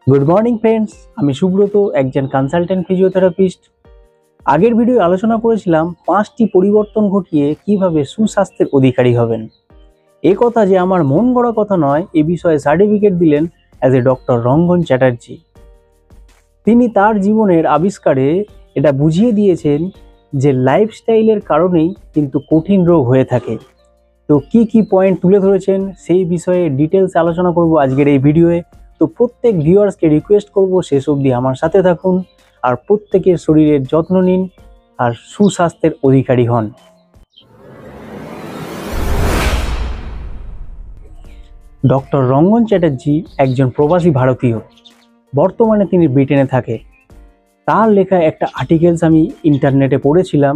Good morning friends, আমি সুব্রত, একজন consultant physiotherapist. আগের ভিডিও আলোচনা করেছিলাম 5টি পরিবর্তন ঘটিয়ে কিভাবে সুস্বাস্থ্যের অধিকারী হবেন। এ কথা যে আমার মন গড়া কথা নয়, এ বিষয়ে সার্টিফিকেট দিলেন অ্যাজ এ ডক্টর রঙ্গন চ্যাটার্জি। তিনি তার জীবনের আবিষ্কারে এটা বুঝিয়ে দিয়েছেন যে লাইফস্টাইলের কারণেই কিন্তু কঠিন রোগ হয়ে থাকে। তো কি কি পয়েন্ট তুলে ধরেছেন সেই বিষয়ে ডিটেলস আলোচনা করব আজকের এই ভিডিওয়ে। তো প্রত্যেক ভিউয়ার্সকে রিকোয়েস্ট করব শেষ অবধি আমার সাথে থাকুন আর প্রত্যেকের শরীরের যত্ন নিন আর সুস্বাস্থ্যের অধিকারী হন। ডক্টর রঙ্গন চ্যাটার্জি একজন প্রবাসী ভারতীয়, বর্তমানে তিনি ব্রিটেনে থাকে। তার লেখা একটা আর্টিকেলস আমি ইন্টারনেটে পড়েছিলাম,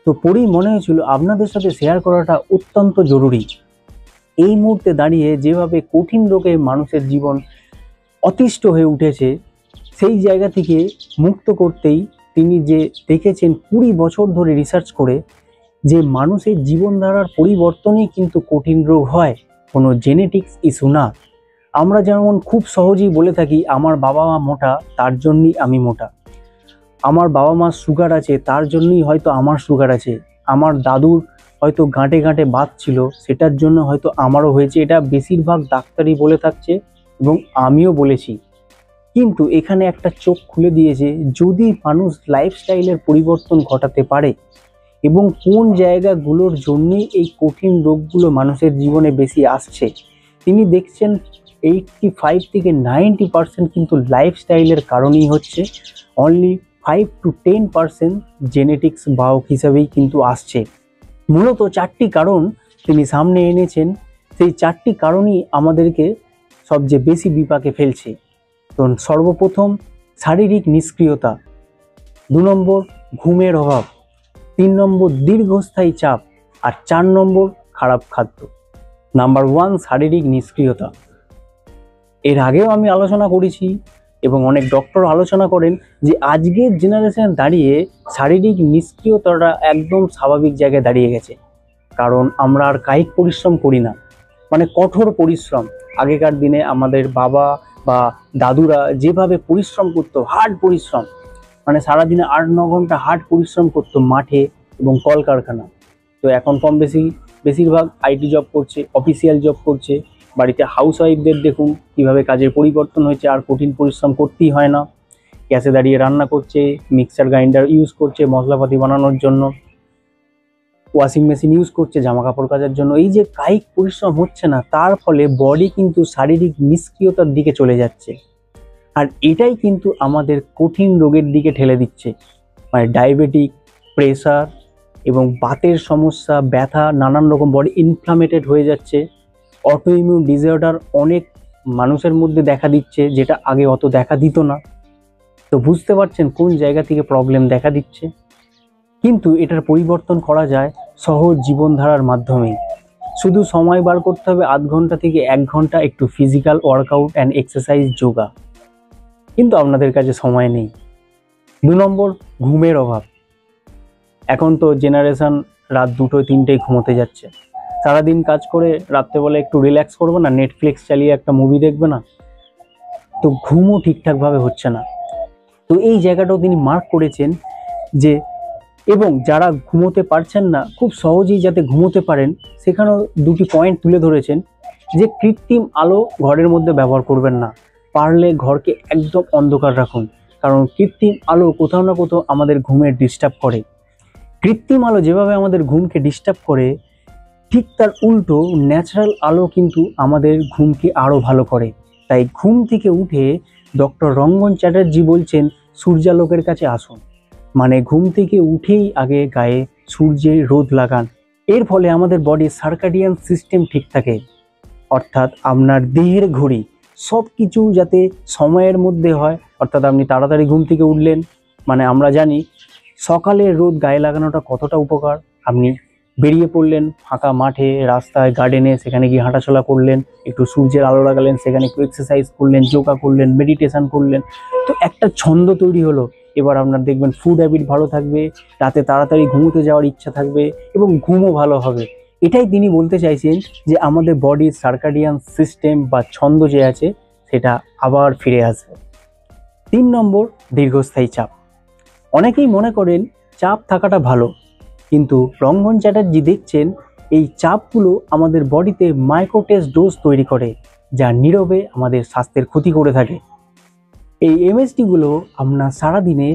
তো পড়েই মনে হয়েছিল আপনাদের সাথে শেয়ার করাটা অত্যন্ত জরুরি। এই মুহূর্তে দাঁড়িয়ে যেভাবে কঠিন রোগে মানুষের জীবন অতিষ্ঠ হয়ে উঠেছে, সেই জায়গা থেকে মুক্ত করতেই তিনি যে দেখেছেন 20 বছর ধরে রিসার্চ করে যে মানুষের জীবনধারার পরিবর্তনই কিন্তু কঠিন রোগ হয়, কোনো জেনেটিক্স ইস্যু না। আমরা যেমন খুব সহজেই বলে থাকি আমার বাবা মা মোটা তার জন্যই আমি মোটা, আমার বাবা মার সুগার আছে তার জন্যই হয়তো আমার সুগার আছে, আমার দাদুর হয়তো গাঁটে গাঁটে বাত ছিল সেটার জন্য হয়তো আমারও হয়েছে। এটা বেশিরভাগ ডাক্তারই বলে থাকছে এবং আমিও বলেছি। কিন্তু এখানে একটা চোখ খুলে দিয়েছে, যদি মানুষ লাইফস্টাইলের পরিবর্তন ঘটাতে পারে এবং কোন জায়গাগুলোর জন্যই এই কঠিন রোগগুলো মানুষের জীবনে বেশি আসছে, তিনি দেখছেন 85 থেকে 90% কিন্তু লাইফস্টাইলের কারণেই হচ্ছে। অনলি 5 to 10% জেনেটিক্স বাহক হিসাবেই কিন্তু আসছে। মূলত 4টি কারণ তিনি সামনে এনেছেন, সেই 4টি কারণই আমাদেরকে সবচেয়ে বেশি বিপাকে ফেলছে। তো সর্বপ্রথম শারীরিক নিষ্ক্রিয়তা, 2 নম্বর ঘুমের অভাব, 3 নম্বর দীর্ঘস্থায়ী চাপ, আর 4 নম্বর খারাপ খাদ্য। নাম্বার 1 শারীরিক নিষ্ক্রিয়তা। এর আগেও আমি আলোচনা করেছি এবং অনেক ডক্টর আলোচনা করেন যে আজকের জেনারেশনে দাঁড়িয়ে শারীরিক নিষ্ক্রিয়তাটা একদম স্বাভাবিক জায়গায় দাঁড়িয়ে গেছে। কারণ আমরা আর কায়িক পরিশ্রম করি না, মানে কঠোর পরিশ্রম। আগেকার দিনে আমাদের বাবা বা দাদুরা যেভাবে পরিশ্রম করতো, হার্ড পরিশ্রম, মানে সারাদিনে 8-9 ঘন্টা হার্ড পরিশ্রম করতো মাঠে এবং কলকারখানা। তো এখন কম বেশি বেশিরভাগ আইটি জব করছে, অফিসিয়াল জব করছে। বাড়িতে হাউস ওয়াইফদের দেখুন কীভাবে কাজের পরিবর্তন হয়েছে, আর কঠিন পরিশ্রম করতেই হয় না। গ্যাসে দাঁড়িয়ে রান্না করছে, মিক্সার গ্রাইন্ডার ইউজ করছে মশলাপাতি বানানোর জন্য, ওয়াশিং মেশিন ইউজ করছে জামা কাপড় কাচার জন্য। এই যে কায়িক পরিশ্রম হচ্ছে না, তার ফলে বডি কিন্তু শারীরিক নিষ্ক্রিয়তার দিকে চলে যাচ্ছে। আর এটাই কিন্তু আমাদের কঠিন রোগের দিকে ঠেলে দিচ্ছে, মানে ডায়াবেটিক, প্রেসার এবং বাতের সমস্যা, ব্যথা, নানান রকম বডি ইনফ্লামেটেড হয়ে যাচ্ছে। অটো ইমিউন ডিসঅর্ডার অনেক মানুষের মধ্যে দেখা দিচ্ছে, যেটা আগে অত দেখা দিত না। তো বুঝতে পারছেন কোন জায়গা থেকে প্রবলেম দেখা দিচ্ছে। কিন্তু এটার পরিবর্তন করা যায় সহজ জীবনধারার মাধ্যমে। শুধু সময় বার করতে হবে 0.5 ঘন্টা থেকে 1 ঘন্টা একটু physical workout and exercise, yoga. কিন্তু আপনাদের কাছে সময় নেই। 2 নম্বর ঘুমের অভাব। এখন তো জেনারেশন রাত 2-3টেই ঘুমোতে যাচ্ছে। সারাদিন কাজ করে রাত্রেবেলা একটু রিল্যাক্স করবে না, নেটফ্লিক্স চালিয়ে একটা মুভি দেখবে না, তো ঘুমও ঠিকঠাকভাবে হচ্ছে না। তো এই জায়গাটাও তিনি মার্ক করেছেন যে, এবং যারা ঘুমোতে পারছেন না খুব সহজেই যাতে ঘুমোতে পারেন, সেখানেও 2টি পয়েন্ট তুলে ধরেছেন যে কৃত্রিম আলো ঘরের মধ্যে ব্যবহার করবেন না, পারলে ঘরকে একদম অন্ধকার রাখুন। কারণ কৃত্রিম আলো কোথাও না কোথাও আমাদের ঘুমের ডিস্টার্ব করে। কৃত্রিম আলো যেভাবে আমাদের ঘুমকে ডিস্টার্ব করে, ঠিক তার উল্টো ন্যাচারাল আলো কিন্তু আমাদের ঘুমকে আরও ভালো করে। তাই ঘুম থেকে উঠে ডক্টর রঙ্গন চ্যাটার্জি বলছেন সূর্যালোকের কাছে আসুন, মানে ঘুম থেকে উঠেই আগে গায়ে সূর্যের রোদ লাগান। এর ফলে আমাদের বডির সার্কাডিয়ান সিস্টেম ঠিক থাকে, অর্থাৎ আপনার দেহের ঘড়ি সব কিছু যাতে সময়ের মধ্যে হয়। অর্থাৎ আপনি তাড়াতাড়ি ঘুম থেকে উঠলেন, মানে আমরা জানি সকালের রোদ গায়ে লাগানোটা কতটা উপকার। আপনি বেরিয়ে পড়লেন ফাঁকা মাঠে, রাস্তায়, গার্ডেনে, সেখানে গিয়ে হাঁটাচলা করলেন, একটু সূর্যের আলো লাগালেন, সেখানে একটু এক্সারসাইজ করলেন, যোগা করলেন, মেডিটেশন করলেন, তো একটা ছন্দ তৈরি হলো। এবার আপনার দেখবেন ফুড হ্যাবিট ভালো থাকবে, রাতে তাড়াতাড়ি ঘুমোতে যাওয়ার ইচ্ছা থাকবে এবং ঘুমও ভালো হবে। এটাই তিনি বলতে চাইছেন যে আমাদের বডির সার্কাডিয়ান সিস্টেম বা ছন্দ যে আছে সেটা আবার ফিরে আসবে। 3 নম্বর, দীর্ঘস্থায়ী চাপ। অনেকেই মনে করেন চাপ থাকাটা ভালো, কিন্তু রঙ্গন চ্যাটার্জি দেখছেন এই চাপগুলো আমাদের বডিতে মাইক্রোটেস ডোজ তৈরি করে, যা নীরবে আমাদের স্বাস্থ্যের ক্ষতি করে থাকে। এই এমএসটিগুলো আপনার সারাদিনে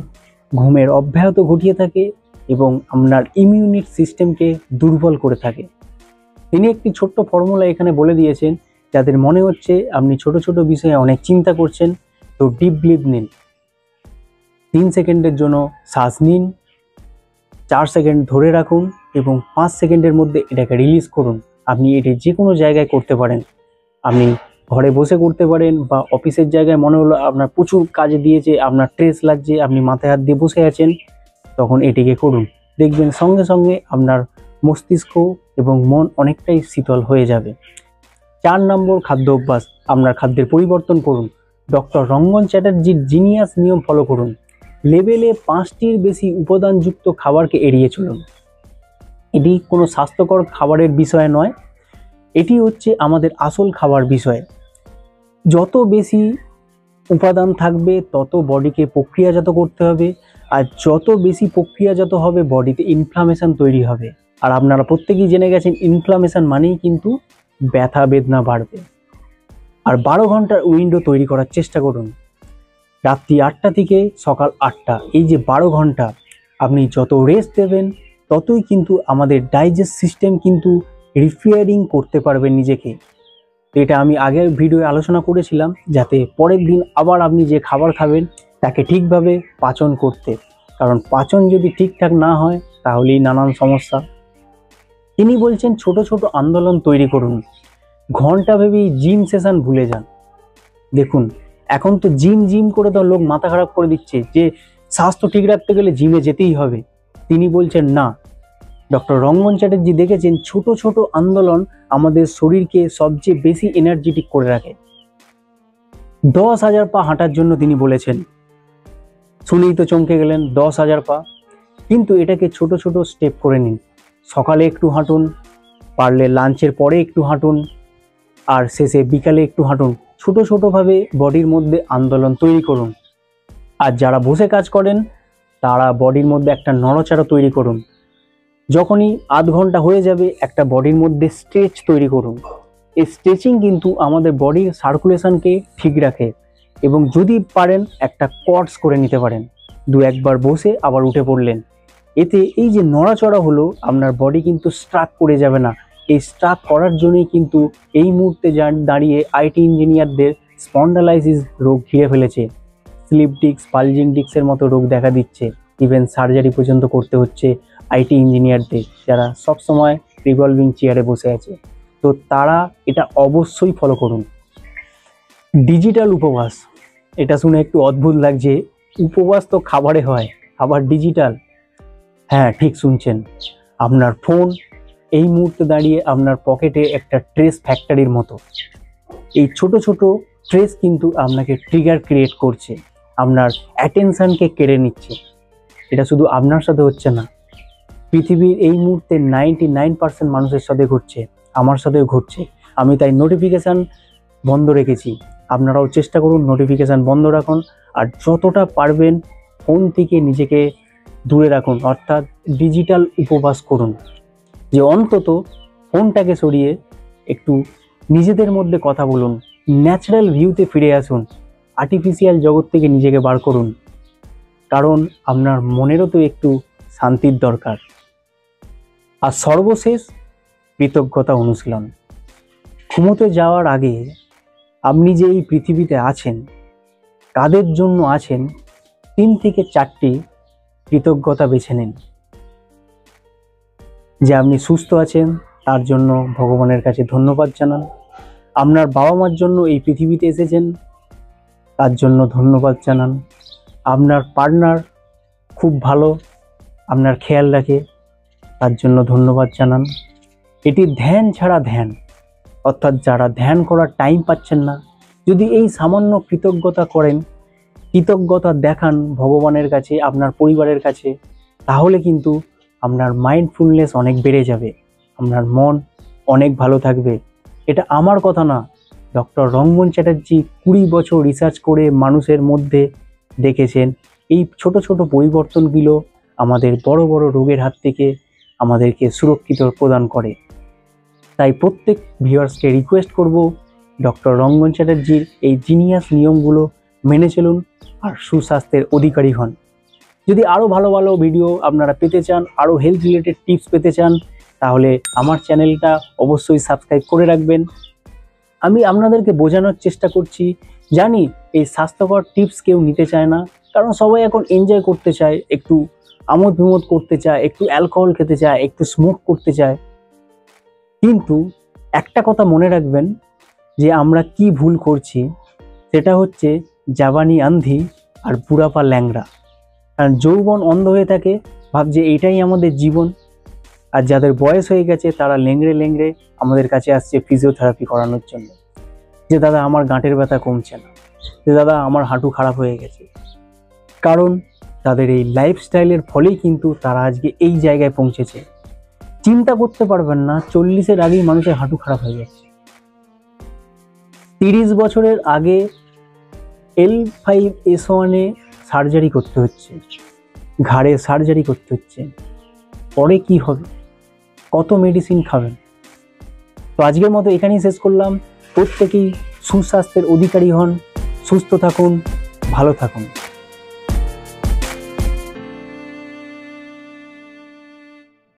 ঘুমের অব্যাহত ঘটিয়ে থাকে এবং আপনার ইমিউনিটি সিস্টেমকে দুর্বল করে থাকে। তিনি একটি ছোট্ট ফর্মুলা এখানে বলে দিয়েছেন, যাদের মনে হচ্ছে আপনি ছোট ছোট বিষয়ে অনেক চিন্তা করছেন, তো ডিপ ব্রিথ নিন, 3 সেকেন্ডের জন্য শ্বাস নিন, 4 সেকেন্ড ধরে রাখুন এবং 5 সেকেন্ডের মধ্যে এটাকে রিলিজ করুন। আপনি এটি যে কোনো জায়গায় করতে পারেন, আপনি ঘরে বসে করতে পারেন বা অফিসের জায়গায় মনে হলো আপনার প্রচুর কাজে দিয়েছে, আপনার স্ট্রেস লাগছে, আপনি মাথায় হাত দিয়ে বসে আছেন, তখন এটিকে করুন। দেখবেন সঙ্গে সঙ্গে আপনার মস্তিষ্ক এবং মন অনেকটাই শীতল হয়ে যাবে। 4 নম্বর, খাদ্য অভ্যাস। আপনার খাদ্যের পরিবর্তন করুন। ডক্টর রঙ্গন চ্যাটার্জির জিনিয়াস নিয়ম ফলো করুন। লেবেলে 5টির বেশি উপাদানযুক্ত খাবারকে এড়িয়ে চলুন। এটি কোনো স্বাস্থ্যকর খাবারের বিষয় নয়, এটি হচ্ছে আমাদের আসল খাবার বিষয়। যত বেশি উপাদান থাকবে তত বডিকে প্রক্রিয়াজাত করতে হবে, আর যত বেশি প্রক্রিয়াজাত হবে বডিতে ইনফ্লামেশন তৈরি হবে। আর আপনারা প্রত্যেকেই জেনে গেছেন ইনফ্লামেশন মানেই কিন্তু ব্যথা বেদনা বাড়বে। আর 12 ঘন্টার উইন্ডো তৈরি করার চেষ্টা করুন। রাত্রি 8টা থেকে সকাল 8টা, এই যে 12 ঘন্টা আপনি যত রেস্ট দেবেন ততই কিন্তু আমাদের ডাইজেস্ট সিস্টেম কিন্তু রিপেয়ারিং করতে পারবেন নিজেকে। এটা আমি আগের ভিডিওয়ে আলোচনা করেছিলাম, যাতে পরের দিন আবার আপনি যে খাবার খাবেন তাকে ঠিকভাবে পাচন করতে, কারণ পাচন যদি ঠিকঠাক না হয় তাহলেই নানান সমস্যা। তিনি বলছেন ছোট ছোট আন্দোলন তৈরি করুন, ঘন্টা ভেবেই জিম সেশন ভুলে যান। দেখুন এখন তো জিম করে তো লোক মাথা খারাপ করে দিচ্ছে যে স্বাস্থ্য ঠিক রাখতে গেলে জিমে যেতেই হবে। তিনি বলছেন না, ডক্টর রঙ্গন চ্যাটার্জি দেখেছেন ছোট ছোট আন্দোলন আমাদের শরীরকে সবচেয়ে বেশি এনার্জেটিক করে রাখে। 10,000 পা হাঁটার জন্য তিনি বলেছেন, শুনেই তো চমকে গেলেন, 10,000 পা। কিন্তু এটাকে ছোট ছোট স্টেপ করে নিন। সকালে একটু হাঁটুন, পারলে লাঞ্চের পরে একটু হাঁটুন, আর শেষে বিকালে একটু হাঁটুন। ছোট ছোটোভাবে বডির মধ্যে আন্দোলন তৈরি করুন। আর যারা বসে কাজ করেন তারা বডির মধ্যে একটা নড়াচড়া তৈরি করুন। যখনই আধ ঘন্টা হয়ে যাবে একটা বডির মধ্যে স্ট্রেচ তৈরি করুন। এই স্ট্রেচিং কিন্তু আমাদের বডির সার্কুলেশনকে ঠিক রাখে, এবং যদি পারেন একটা কোর্স করে নিতে পারেন। 2-1 বার বসে আবার উঠে পড়লেন, এতে এই যে নড়াচড়া হলো আপনার বডি কিন্তু স্ট্রাক করে যাবে না। এই স্ট্রাক করার জন্যই কিন্তু এই মুহূর্তে দাঁড়িয়ে আইটি ইঞ্জিনিয়ারদের স্পন্ডালাইসিস রোগ ঘিরে ফেলেছে, স্লিপ ডিস্ক, বালজিং ডিস্কের মতো রোগ দেখা দিচ্ছে, ইভেন সার্জারি পর্যন্ত করতে হচ্ছে আইটি ইঞ্জিনিয়ারদের, যারা সবসময় রিভলভিং চেয়ারে বসে আছে। তো তারা এটা অবশ্যই ফলো করুন। ডিজিটাল উপবাস, এটা শুনে একটু অদ্ভুত লাগছে, উপবাস তো খাবারে হয়, আবার ডিজিটাল? হ্যাঁ, ঠিক শুনছেন। আপনার ফোন এই মুহূর্তে দাঁড়িয়ে আপনার পকেটে একটা ট্রেস ফ্যাক্টরির মতো। এই ছোট ছোট ট্রেস কিন্তু আপনাকে ট্রিগার ক্রিয়েট করছে, আপনার অ্যাটেনশনকে কেড়ে নিচ্ছে। এটা শুধু আপনার সাথে হচ্ছে না, পৃথিবীর এই মুহূর্তে 99% মানুষের সাথে ঘটছে, আমার সাথেও ঘটছে। আমি তাই নোটিফিকেশান বন্ধ রেখেছি। আপনারাও চেষ্টা করুন নোটিফিকেশান বন্ধ রাখুন, আর যতটা পারবেন ফোন থেকে নিজেকে দূরে রাখুন, অর্থাৎ ডিজিটাল উপবাস করুন। যে অন্তত ফোনটাকে সরিয়ে একটু নিজেদের মধ্যে কথা বলুন, ন্যাচারাল ভিউতে ফিরে আসুন, আর্টিফিশিয়াল জগৎ থেকে নিজেকে বার করুন, কারণ আপনার মনেরও তো একটু শান্তির দরকার। আর সর্বশেষ, কৃতজ্ঞতা অনুশীলন। ঘুমোতে যাওয়ার আগে আপনি যে এই পৃথিবীতে আছেন, কাদের জন্য আছেন, 3 থেকে 4টি কৃতজ্ঞতা বেছে নিন। যে আপনি সুস্থ আছেন তার জন্য ভগবানের কাছে ধন্যবাদ জানান। আপনার বাবা মার জন্য এই পৃথিবীতে এসেছেন, তার জন্য ধন্যবাদ জানান। আপনার পার্টনার খুব ভালো, আপনার খেয়াল রাখে, তার জন্য ধন্যবাদ জানান। এটি ধ্যান ছাড়া ধ্যান, অর্থাৎ যারা ধ্যান করার টাইম পাচ্ছেন না, যদি এই সামান্য কৃতজ্ঞতা করেন, কৃতজ্ঞতা দেখান ভগবানের কাছে, আপনার পরিবারের কাছে, তাহলে কিন্তু আপনার মাইন্ডফুলনেস অনেক বেড়ে যাবে, আপনার মন অনেক ভালো থাকবে। এটা আমার কথা না, ডক্টর রঙ্গন চ্যাটার্জি 20 বছর রিসার্চ করে মানুষের মধ্যে দেখেছেন এই ছোট ছোট পরিবর্তনগুলো আমাদের বড় বড় রোগের হাত থেকে আমাদেরকে সুরক্ষিত প্রদান করে। তাই প্রত্যেক ভিউয়ার্সকে রিকোয়েস্ট করব, ডক্টর রঙ্গন চ্যাটার্জির এই জিনিয়াস নিয়মগুলো মেনে চলুন আর সুস্বাস্থ্যের অধিকারী হন। যদি আরও ভালো ভালো ভিডিও আপনারা পেতে চান, আরও হেলথ রিলেটেড টিপস পেতে চান, তাহলে আমার চ্যানেলটা অবশ্যই সাবস্ক্রাইব করে রাখবেন। আমি আপনাদেরকে বোঝানোর চেষ্টা করছি, জানি এই স্বাস্থ্যকর টিপস কেউ নিতে চায় না, কারণ সবাই এখন এনজয় করতে চায়, একটু আমোদ বিমোদ করতে চায়, একটু অ্যালকোহল খেতে চায়, একটু স্মোক করতে চায়। কিন্তু একটা কথা মনে রাখবেন যে আমরা কি ভুল করছি, সেটা হচ্ছে জাবানি আন্ধি আর বুড়াপা ল্যাংড়া। কারণ যৌবন অন্ধ হয়ে থাকে, ভাবছে এইটাই আমাদের জীবন, আর যাদের বয়স হয়ে গেছে তারা লেংড়ে লেংড়ে আমাদের কাছে আসছে ফিজিওথেরাপি করানোর জন্য, যে দাদা আমার গাঁটের ব্যথা কমছে না, যে দাদা আমার হাঁটু খারাপ হয়ে গেছে। কারণ তাদের এই লাইফস্টাইলের ফলেই কিন্তু তারা আজকে এই জায়গায় পৌঁছেছে। চিন্তা করতে পারবেন না, 40-এর আগেই মানুষের হাঁটু খারাপ হয়ে যাচ্ছে। 30 বছরের আগে L5S1-এ সার্জারি করতে হচ্ছে, ঘাড়ে সার্জারি করতে হচ্ছে। পরে কি হবে, কত মেডিসিন খাবেন? তো আজকের মতো এখানেই শেষ করলাম। প্রত্যেকেই সুস্বাস্থ্যের অধিকারী হন, সুস্থ থাকুন, ভালো থাকুন।